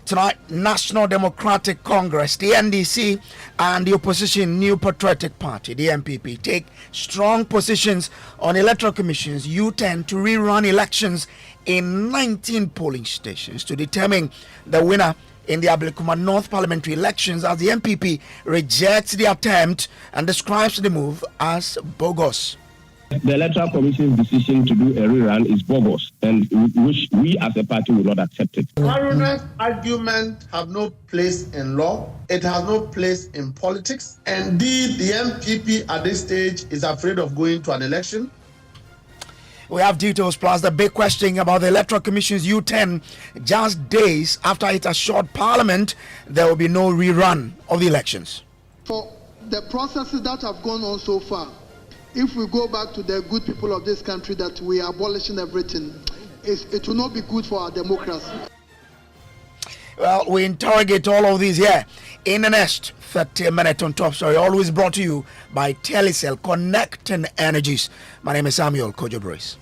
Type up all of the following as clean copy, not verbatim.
Tonight, National Democratic Congress, the NDC, and the opposition New Patriotic Party, the NPP, take strong positions on Electoral Commission's U10 to rerun elections in 19 polling stations to determine the winner in the Ablekuma North parliamentary elections, as the NPP rejects the attempt and describes the move as bogus. The Electoral Commission's decision to do a rerun is bogus, and which we as a party will not accept it. Coroner's argument have no place in law. It has no place in politics. Indeed, the NPP at this stage is afraid of going to an election. We have details plus the big question about the Electoral Commission's U10. Just days after it assured Parliament there will be no rerun of the elections. For the processes that have gone on so far, if we go back to the good people of this country that we are abolishing everything, it will not be good for our democracy. Well, we interrogate all of these here in the next 30 minutes on Top Story, always brought to you by Telecel Connecting Energies. My name is Samuel Kojo Brace.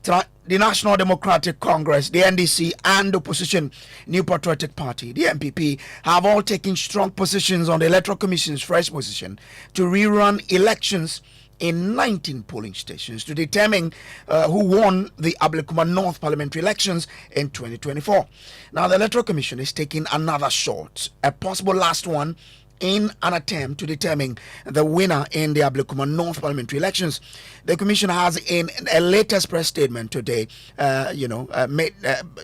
Tonight, the National Democratic Congress, the NDC, and the opposition New Patriotic Party, the NPP, have all taken strong positions on the Electoral Commission's fresh position to rerun elections in 19 polling stations to determine who won the Ablekuma North parliamentary elections in 2024. Now, the Electoral Commission is taking another shot, a possible last one, in an attempt to determine the winner in the Ablekuma North parliamentary elections. The Commission has, in a latest press statement today,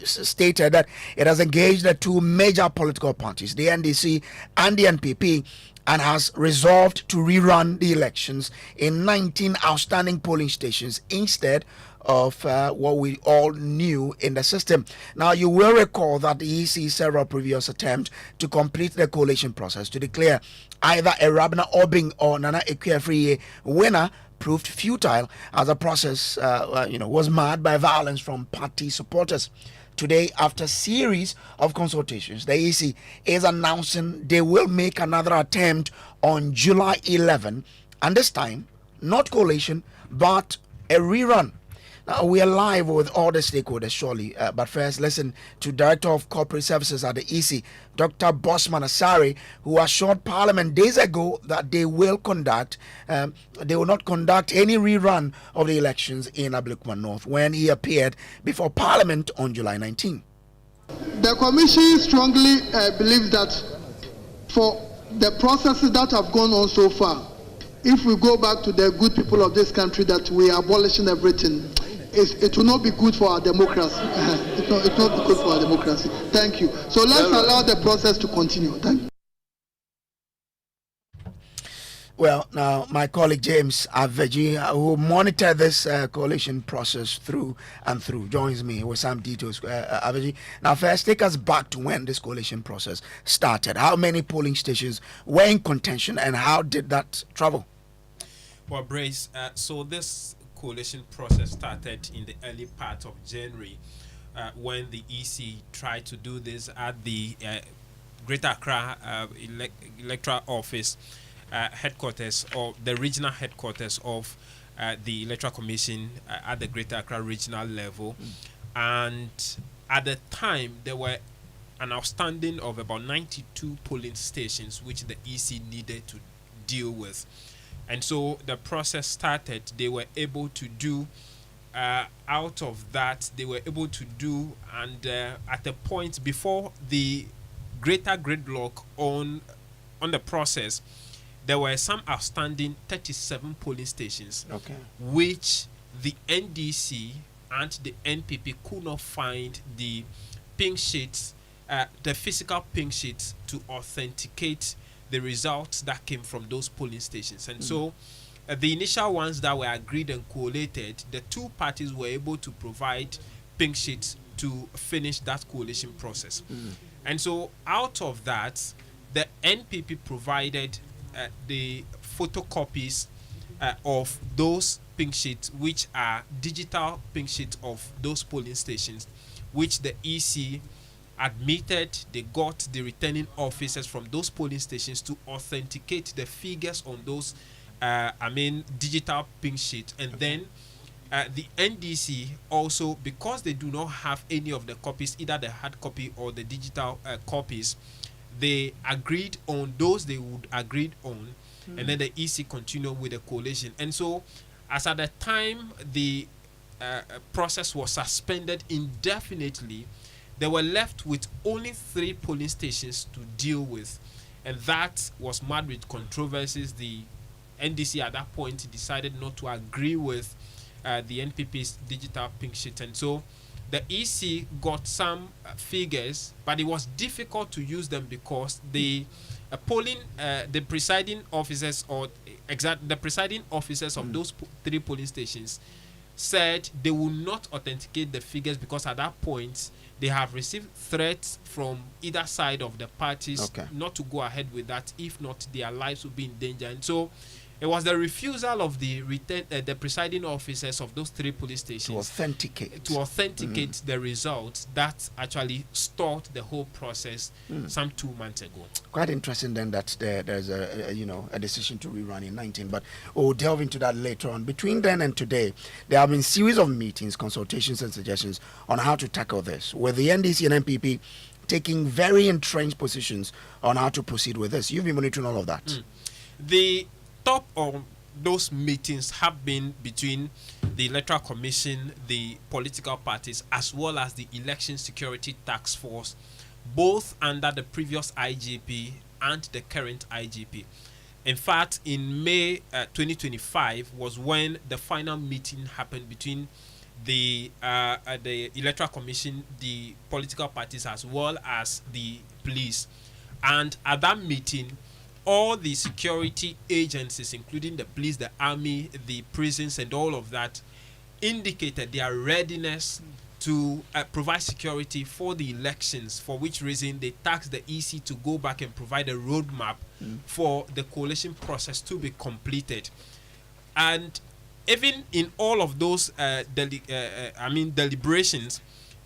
stated that it has engaged the two major political parties, the NDC and the NPP, and has resolved to rerun the elections in 19 outstanding polling stations instead of what we all knew in the system. Now, you will recall that the EC several previous attempts to complete the coalition process to declare either Erabna Obing or Nana Ekuafriye winner proved futile, as the process was marred by violence from party supporters. Today, after a series of consultations, the EC is announcing they will make another attempt on July 11, and this time, not coalition, but a rerun. Now, we are live with all the stakeholders, surely. But first, listen to Director of Corporate Services at the EC, Dr. Bosman Asari, who assured Parliament days ago that they will not conduct any rerun of the elections in Ablekuma North when he appeared before Parliament on July 19. The Commission strongly believes that for the processes that have gone on so far, if we go back to the good people of this country that we are abolishing everything, it will not be good for our democracy. It will not be good for our democracy. Thank you. So let's allow the process to continue. Thank you. Well, now, my colleague James Aveji, who monitored this coalition process through and through, joins me with some details. Aveji, now first, take us back to when this coalition process started. How many polling stations were in contention and how did that travel? Well, Brace, so this coalition process started in the early part of January when the EC tried to do this at the Greater Accra Electoral Office headquarters, or the regional headquarters of the Electoral Commission at the Greater Accra regional level. And at the time, there were an outstanding of about 92 polling stations which the EC needed to deal with. And so the process started. They were able to do, out of that, they were able to do, and at a point before the greater gridlock on the process, there were some outstanding 37 polling stations, which the NDC and the NPP could not find the pink sheets, the physical pink sheets to authenticate the results that came from those polling stations. And so the initial ones that were agreed and collated, the two parties were able to provide pink sheets to finish that coalition process. And so out of that, the NPP provided the photocopies of those pink sheets, which are digital pink sheets of those polling stations, which the EC admitted they got the returning officers from those polling stations to authenticate the figures on those digital pink sheet. And then the NDC also, because they do not have any of the copies, either the hard copy or the digital copies, they agreed on those they would agreed on, and then the EC continued with the coalition. And so, as at the time the process was suspended indefinitely, they were left with only 3 polling stations to deal with, and that was marred with controversies. The NDC at that point decided not to agree with the NPP's digital pink sheet, and so the EC got some figures, but it was difficult to use them because the the presiding officers of those 3 polling stations said they will not authenticate the figures because at that point they have received threats from either side of the parties not to go ahead with that. If not, their lives will be in danger. And so it was the refusal of the presiding officers of those 3 police stations to authenticate the results that actually stalled the whole process some 2 months ago. Quite interesting then that there's a decision to rerun in 19, but we'll delve into that later on. Between then and today, there have been series of meetings, consultations and suggestions on how to tackle this, with the NDC and NPP taking very entrenched positions on how to proceed with this. You've been monitoring all of that. The top of those meetings have been between the Electoral Commission, the political parties, as well as the Election Security Task Force, both under the previous IGP and the current IGP. In fact, in May 2025 was when the final meeting happened between the Electoral Commission, the political parties, as well as the police. And at that meeting, all the security agencies, including the police, the army, the prisons, and all of that, indicated their readiness to provide security for the elections, for which reason they tasked the EC to go back and provide a roadmap for the coalition process to be completed. And even in all of those deliberations,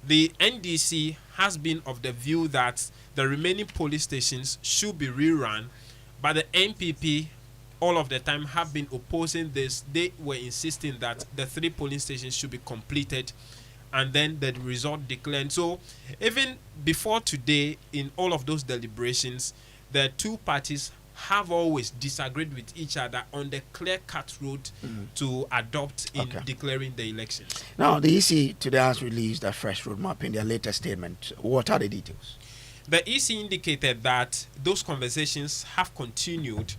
the NDC has been of the view that the remaining police stations should be rerun, but the NPP all of the time have been opposing this. They were insisting that the 3 polling stations should be completed and then the result declared. So even before today, in all of those deliberations, the 2 parties have always disagreed with each other on the clear-cut route to adopt in declaring the elections. Now, the EC today has released a fresh roadmap in their latest statement. What are the details? The EC indicated that those conversations have continued,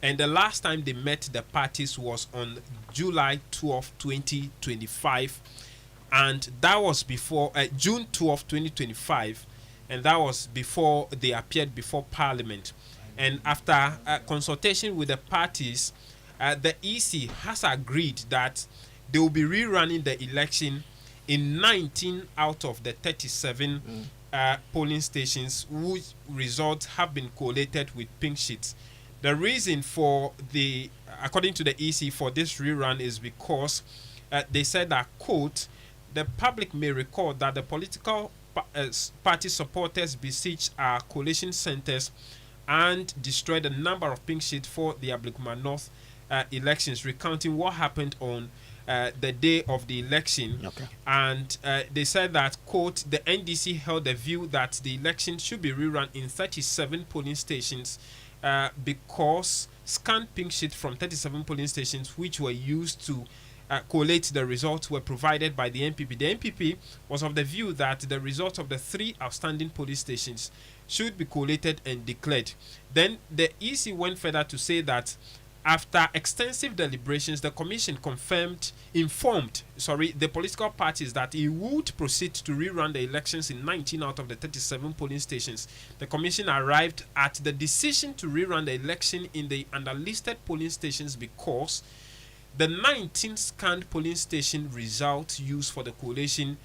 and the last time they met the parties was on July 12, 2025, and that was before June 12, 2025, and that was before they appeared before Parliament. And after consultation with the parties, the EC has agreed that they will be rerunning the election in 19 out of the 37 polling stations whose results have been collated with pink sheets. The reason for according to the EC, for this rerun is because they said that, quote, the public may recall that the political party supporters besieged our coalition centers and destroyed a number of pink sheets for the Ablekuma North elections, recounting what happened on the day of the election. And they said that, quote, the NDC held the view that the election should be rerun in 37 polling stations because scanned pink sheets from 37 polling stations which were used to collate the results were provided by the NPP. The NPP was of the view that the results of the 3 outstanding polling stations should be collated and declared. Then the EC went further to say that after extensive deliberations, the commission informed the political parties that it would proceed to rerun the elections in 19 out of the 37 polling stations. The commission arrived at the decision to rerun the election in the underlisted polling stations because the 19 scanned polling station results used for the coalition,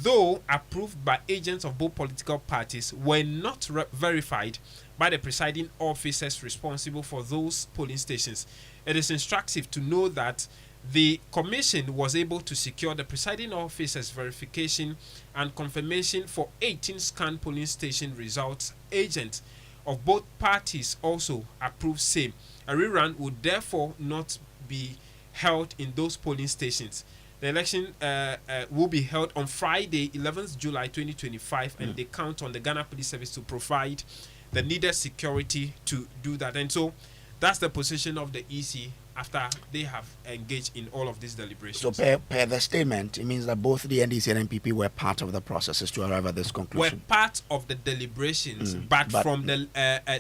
though approved by agents of both political parties, were not verified by the presiding officers responsible for those polling stations. It is instructive to know that The commission was able to secure the presiding officer's verification and confirmation for 18 scanned polling station results. Agents of both parties also approved same. A rerun would therefore not be held in those polling stations. The election will be held on Friday, 11th July 2025, and they count on the Ghana Police Service to provide the needed security to do that. And so that's the position of the EC after they have engaged in all of these deliberations. So per the statement, it means that both the NDC and NPP were part of the processes to arrive at this conclusion. Were part of the deliberations, but from the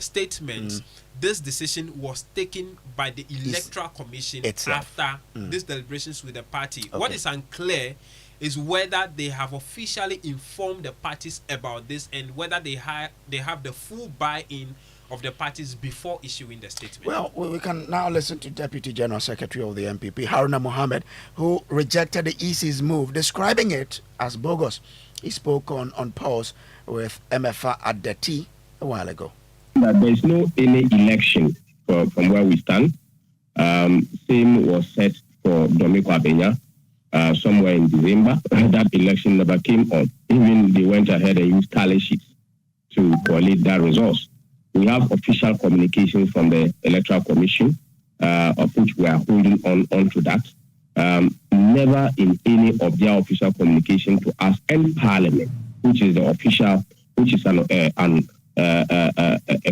statements, this decision was taken by the Electoral Commission itself. After these deliberations with the party. Okay. What is unclear is whether they have officially informed the parties about this and whether they have the full buy-in of the parties before issuing the statement. Well, we can now listen to Deputy General Secretary of the NPP, Haruna Mohammed, who rejected the EC's move, describing it as bogus. He spoke on pause with MFA at the T a while ago. That there is no any election from where we stand. Same was set for Domiko Abenya somewhere in December. That election never came on. Even they went ahead and used tally sheets to collate that results. We have official communications from the Electoral Commission, of which we are holding on to that. Never in any of their official communication to us and Parliament, which is the official, which is a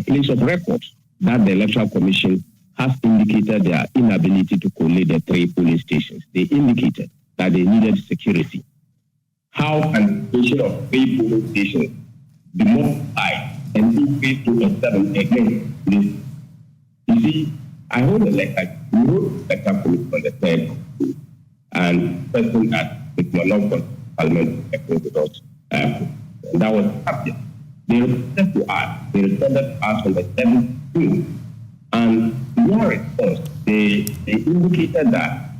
place of record, that the Electoral Commission has indicated their inability to collate the 3 polling stations. They indicated that they needed security. How can the creation of 3 polling stations be modified and increase to a 7 again? You see, I hold the lecture. We wrote the lecture committee on the 3rd, and person at the Parliament with us. And that was happening. They responded to us. They responded to us on the 7th, and in their response, they indicated that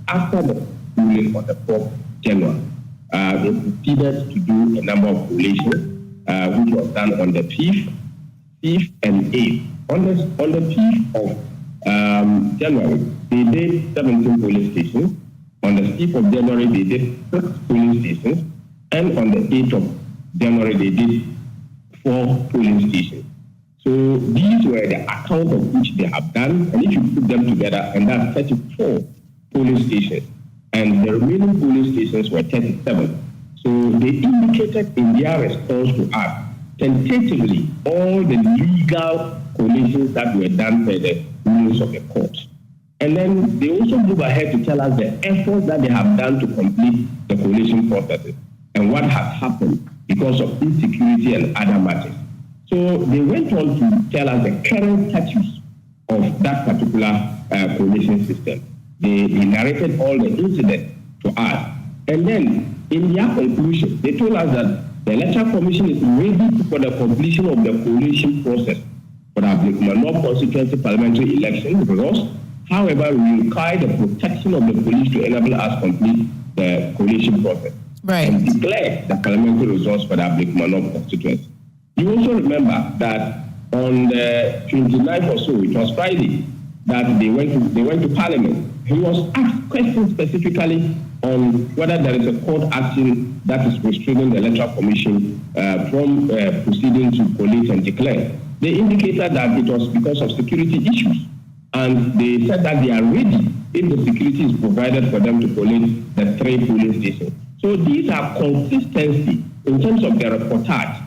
after the ruling on the 4th January, they proceeded to do a number of collations, which was done on the 5th and 8th. On the 5th of January, they did 17 police stations. On the 5th of January, they did 6 polling stations. And on the 8th of January, they did 4 polling stations. So these were the account of which they have done. And if you put them together, and that's 34 polling stations. And the remaining polling stations were 37. So they indicated in their response to us, tentatively, all the legal collations that were done by the rulings of the courts. And then they also move ahead to tell us the efforts that they have done to complete the collation processes and what has happened because of insecurity and other matters. So they went on to tell us the current status of that particular collation system. They narrated all the incidents to us. And then, in their conclusion, they told us that the Electoral Commission is ready for the completion of the collation process for the Ablekuma North Constituency parliamentary election results. However, we require the protection of the police to enable us to complete the collation process. Right. And declare the parliamentary results for the Ablekuma North Constituency. You also remember that on the 29th or so, it was Friday, that they went to Parliament. He was asked questions specifically on whether there is a court action that is restraining the Electoral Commission from proceeding to collate and declare. They indicated that it was because of security issues. And they said that they are ready if the security is provided for them to collate the 3 polling stations. So these are consistency in terms of their reportage.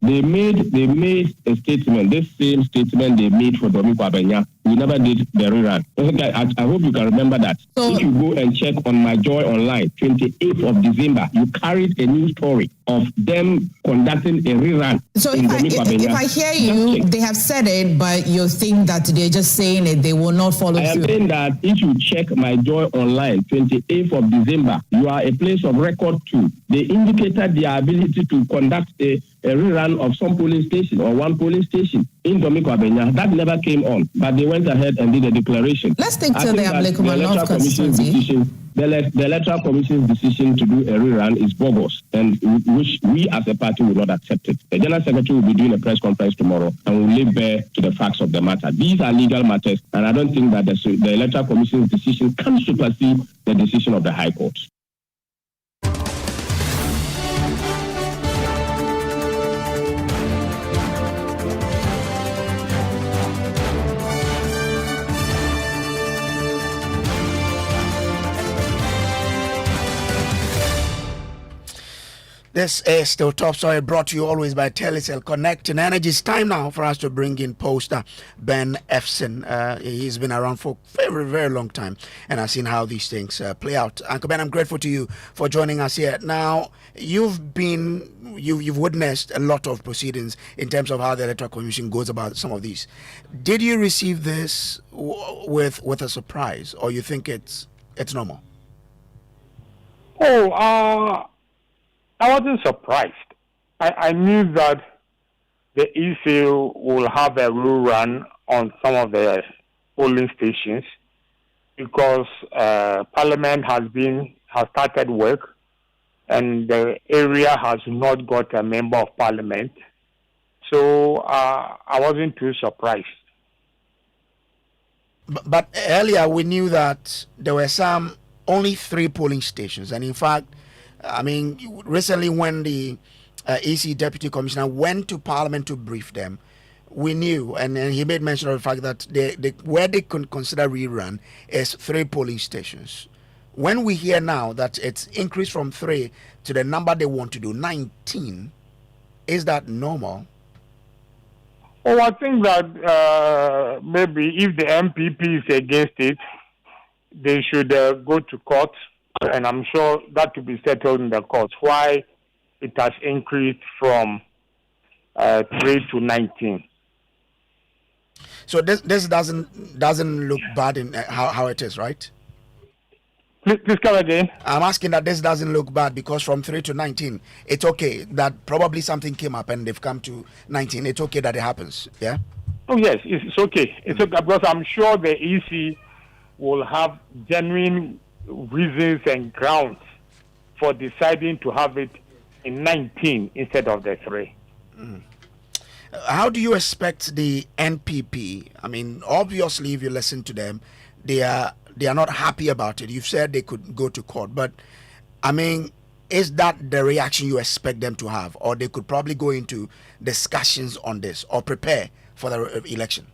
They made a statement, this same statement they made for Domiko Abenya. We never did the rerun. I hope you can remember that. So, if you go and check on My Joy Online, 28th of December, you carried a news story of them conducting a rerun. So if I hear you, they have said it, but you think that they're just saying it, they will not follow through. I am saying that if you check My Joy Online, 28th of December, you are a place of record too. They indicated their ability to conduct a rerun of some polling station or one polling station in Domiko Abenya. That never came on, but they went ahead and did a declaration. Let's take to the Ablekuma North Constituency. the Electoral Commission's decision to do a rerun is bogus, and which we as a party will not accept it. The General Secretary will be doing a press conference tomorrow and will lay bare to the facts of the matter. These are legal matters, and I don't think that the Electoral Commission's decision can supersede the decision of the High Court. This is still Top Story, brought to you always by Telecel Connecting Energy. It's time now for us to bring in poster Ben Efson. He's been around for a very, very long time and I've seen how these things play out. Uncle Ben, I'm grateful to you for joining us here. Now, you've witnessed a lot of proceedings in terms of how the Electoral Commission goes about some of these. Did you receive this with a surprise, or you think it's normal? I wasn't surprised. I knew that the EC will have a rerun on some of the polling stations because Parliament has started work and the area has not got a member of Parliament. So I wasn't too surprised. But earlier we knew that there were only 3 polling stations, and in fact, I mean, recently when the EC Deputy Commissioner went to Parliament to brief them, we knew, and he made mention of the fact that where they could consider rerun is 3 polling stations. When we hear now that it's increased from 3 to the number they want to do, 19, is that normal? Oh, I think that maybe if the NPP is against it, they should go to court. And I'm sure that to be settled in the courts. Why it has increased from 3 to 19. So this doesn't look bad in how it is, right? Please come again. I'm asking that this doesn't look bad because from 3 to 19, it's okay that probably something came up and they've come to 19. It's okay that it happens, yeah? Oh yes, it's okay. It's okay because I'm sure the EC will have genuine reasons and grounds for deciding to have it in 19 instead of the 3. How do you expect the NPP? I mean, obviously, if you listen to them, they are not happy about it. You've said they could go to court, but I mean, is that the reaction you expect them to have, or they could probably go into discussions on this or prepare for the election?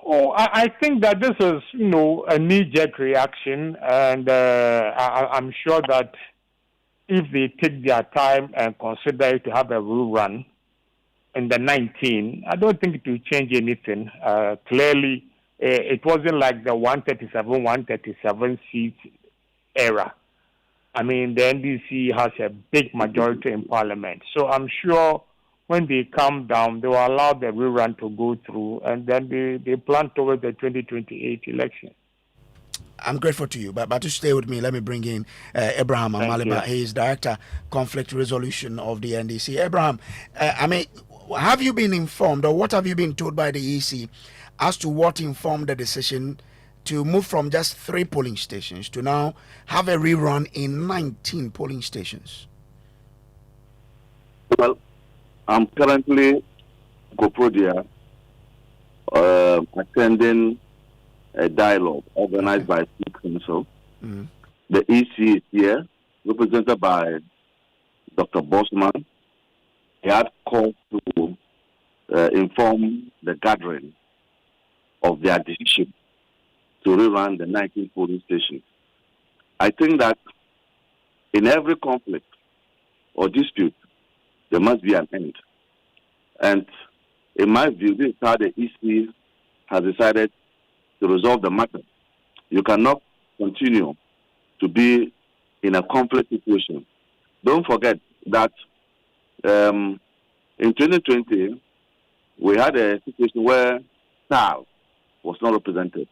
Oh, I think that this is, a knee-jerk reaction, and I'm sure that if they take their time and consider it to have a rerun in the 19, I don't think it will change anything. Clearly, it wasn't like the 137 seat era. I mean, the NDC has a big majority in Parliament, so I'm sure when they come down, they will allow the rerun to go through, and then they plan towards the 2028 election. I'm grateful to you, but to stay with me, let me bring in Abraham Amaliba. He is Director, Conflict Resolution of the NDC. Abraham, I mean, have you been informed, or what have you been told by the EC as to what informed the decision to move from just 3 polling stations to now have a rerun in 19 polling stations? Well, I'm currently Goprodia, attending a dialogue organized by the Council. The EC is here, represented by Dr. Bosman. He had called to inform the gathering of their decision to rerun the 19 polling stations. I think that in every conflict or dispute, there must be an end. And in my view, this is how the EC has decided to resolve the matter. You cannot continue to be in a conflict situation. Don't forget that in 2020, we had a situation where SAL was not represented.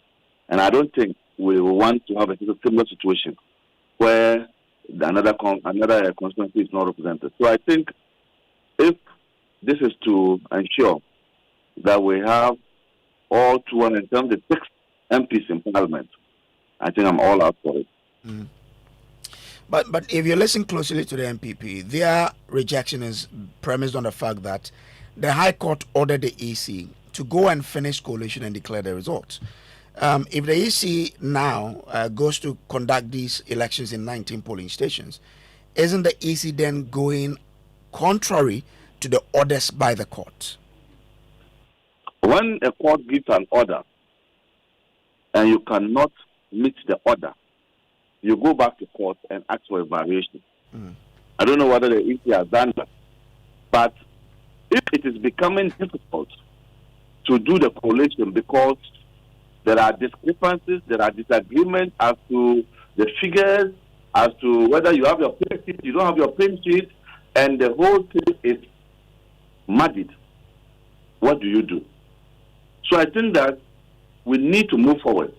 And I don't think we want to have a similar situation where another constituency is not represented. So I think if this is to ensure that we have all 276 MPs in Parliament, I think I'm all out for it. But if you listen closely to the NPP, their rejection is premised on the fact that the High Court ordered the EC to go and finish coalition and declare the results. If the EC now goes to conduct these elections in 19 polling stations, isn't the EC then going contrary to the orders by the court? When a court gives an order and you cannot meet the order, you go back to court and ask for a variation. I don't know whether the EC has done that, but if it is becoming difficult to do the collation because there are discrepancies, there are disagreements as to the figures, as to whether you have your print sheet, you don't have your print sheet, and the whole thing is muddied, what do you do? So I think that we need to move forward.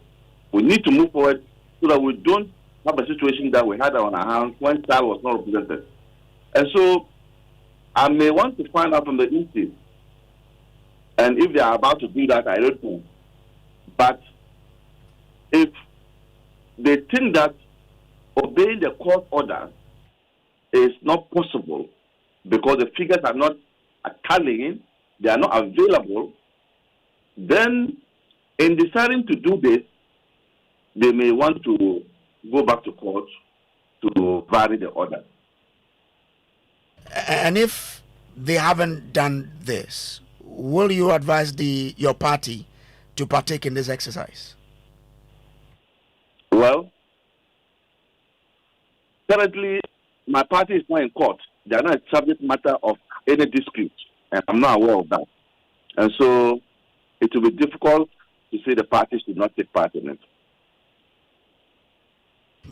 We need to move forward so that we don't have a situation that we had on our hands when child was not represented. And so I may want to find out from the EC, and if they are about to do that, I don't know. But if they think that obeying the court order is not possible because the figures are not tallying, they are not available, then in deciding to do this, they may want to go back to court to vary the order. And if they haven't done this, will you advise your party to partake in this exercise? Well, currently, my party is not in court. They are not a subject matter of any dispute, and I'm not aware of that. And so it will be difficult to say the party should not take part in it.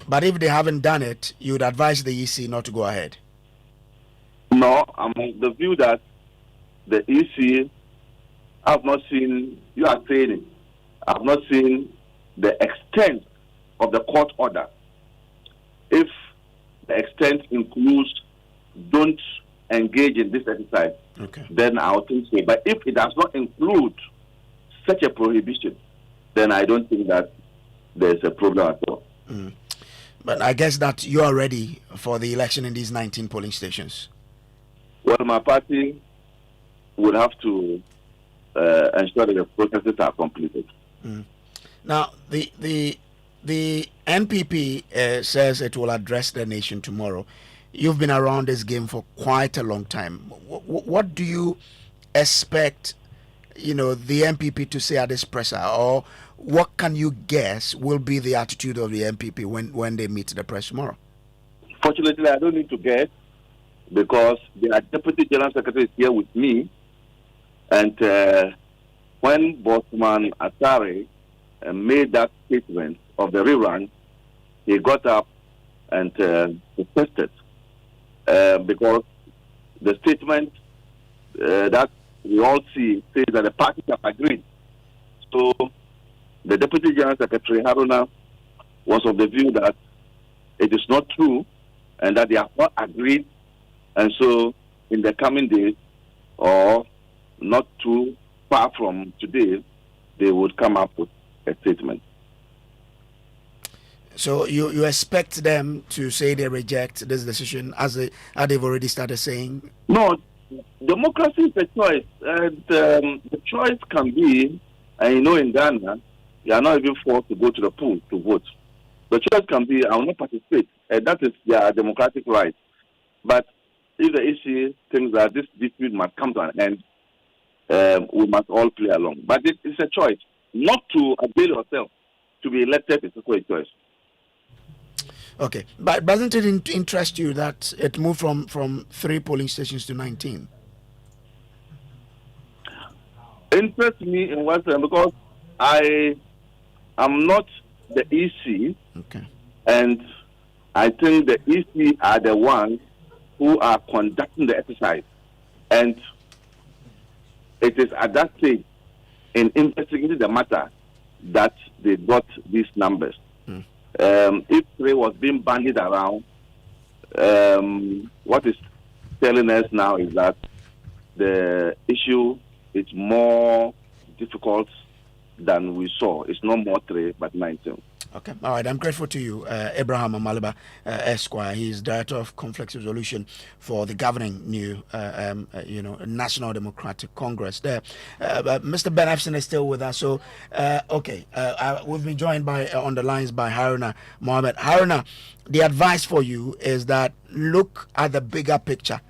But if they haven't done it, you would advise the EC not to go ahead? No, I'm of the view that the EC have not seen, you are saying it, I've not seen the extent of the court order. If the extent includes don't engage in this exercise, then I'll think so. But if it does not include such a prohibition, then I don't think that there's a problem at all. But I guess that you are ready for the election in these 19 polling stations. Well, my party would have to ensure that the processes are completed. Now, the NPP says it will address the nation tomorrow. You've been around this game for quite a long time. What do you expect, the NPP to say at this presser, or what can you guess will be the attitude of the NPP when they meet the press tomorrow? Fortunately, I don't need to guess because the Deputy General Secretary is here with me. And when Bosman Atare made that statement of the rerun, he got up and protested because the statement that we all see says that the parties have agreed. So the Deputy General Secretary, Haruna, was of the view that it is not true and that they have not agreed. And so in the coming days, or not too far from today, they would come up with a statement. So you expect them to say they reject this decision as they've already started saying? No, democracy is a choice. And the choice can be, and in Ghana, you are not even forced to go to the poll to vote. The choice can be, I will not participate. And that is their democratic right. But if the issue thinks that this dispute must come to an end, we must all play along. But it's a choice. Not to avail yourself to be elected is also a choice. Okay. But doesn't it interest you that it moved from 3 polling stations to 19? Interests me in what sense? Because I am not the EC. Okay. And I think the EC are the ones who are conducting the exercise. And it is at that stage in investigating the matter that they got these numbers. If 3 was being bandied around, what is telling us now is that the issue is more difficult than we saw. It's not more 3, but 19. Okay. All right. I'm grateful to you, Abraham Amaliba, Esquire. He is Director of Conflict Resolution for the governing new, National Democratic Congress. There, Mr. Ben Epson is still with us. So, we've been joined by on the lines by Haruna Mohammed. Haruna, the advice for you is that look at the bigger picture,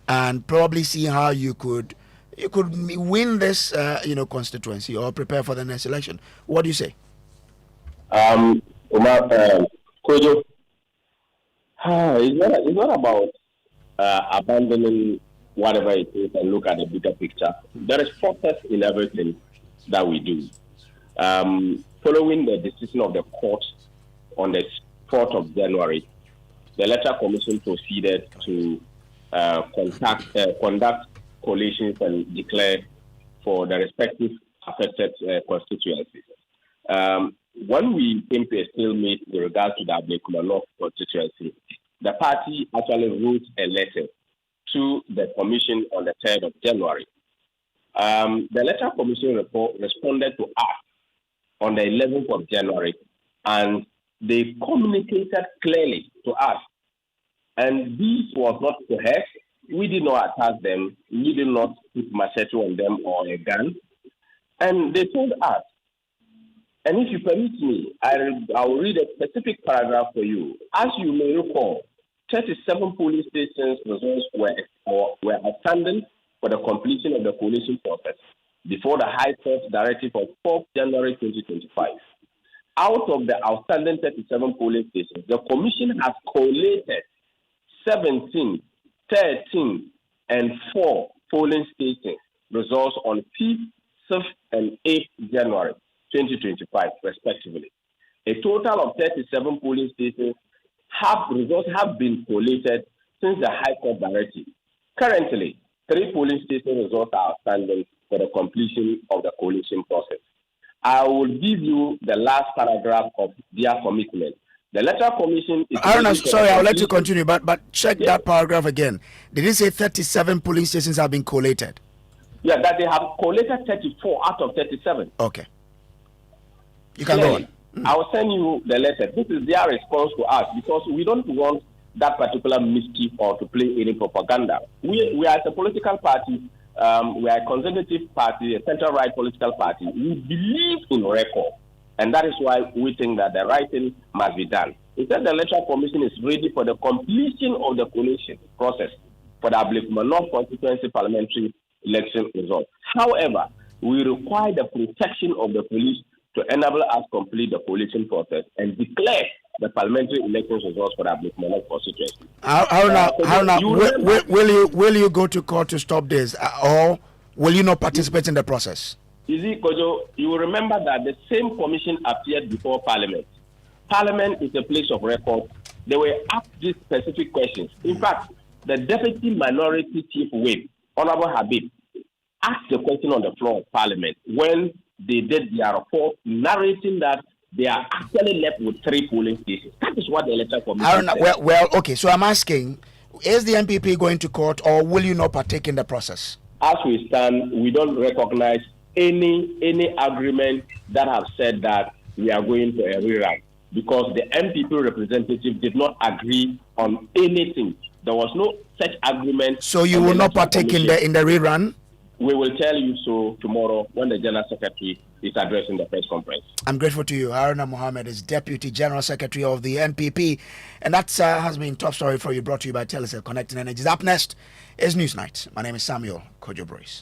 and probably see how you could win this, constituency or prepare for the next election. What do you say? Kojo, it's not about abandoning whatever it is and look at the bigger picture. There is process in everything that we do. Following the decision of the court on the 4th of January, the Electoral Commission proceeded to conduct coalitions and declare for the respective affected constituencies. When we came to a stalemate with regard to the Ablekuma North constituency, the party actually wrote a letter to the commission on the 3rd of January. The Electoral Commission responded to us on the 11th of January, and they communicated clearly to us. And this was not coerced. We did not attack them. We did not put machete on them or a gun. And they told us, and if you permit me, I will read a specific paragraph for you. As you may recall, 37 police stations results were outstanding for the completion of the coalition process before the High Court directive of 4th January 2025. Out of the outstanding 37 police stations, the Commission has collated 17, 13, and 4 polling stations results on 5th, 6th, and 8th January 2025, respectively. A total of 37 polling stations results have been collated since the High Court directive. Currently, 3 polling station results are outstanding for the completion of the coalition process. I will give you the last paragraph of their commitment. The Electoral Commission is... sorry, I'll let you continue, but check that paragraph again. Did it say 37 polling stations have been collated? Yeah, that they have collated 34 out of 37. Okay. You can go on. I will send you the letter. This is their response to us because we don't want that particular mischief or to play any propaganda. We are a political party. We are a conservative party, a center-right political party. We believe in record, and that is why we think that the right thing must be done. Instead, the Electoral Commission is ready for the completion of the coalition process for the Ablekuma North constituency parliamentary election results. However, we require the protection of the police to enable us to complete the coalition process and declare the parliamentary election results for the Ablekuma North constituency. Will you go to court to stop this, or will you not participate in the process? You see, Kojo, you will remember that the same commission appeared before Parliament. Parliament is a place of record. They were asked these specific questions. In fact, the Deputy Minority Chief Whip, Honorable Habib, asked the question on the floor of Parliament when they did their report narrating that they are actually left with 3 polling stations. That is what the Electoral Commission said. Okay, so I'm asking, is the NPP going to court or will you not partake in the process? As we stand, we don't recognize any agreement that have said that we are going for a rerun because the NPP representative did not agree on anything. There was no such agreement. So you will not partake in the rerun? We will tell you so tomorrow when the General Secretary is addressing the press conference. I'm grateful to you. Haruna Mohammed is Deputy General Secretary of the NPP. And that has been Top Story for you, brought to you by Telecel Connecting Energies. Up next is Newsnight. My name is Samuel Kojo Brace.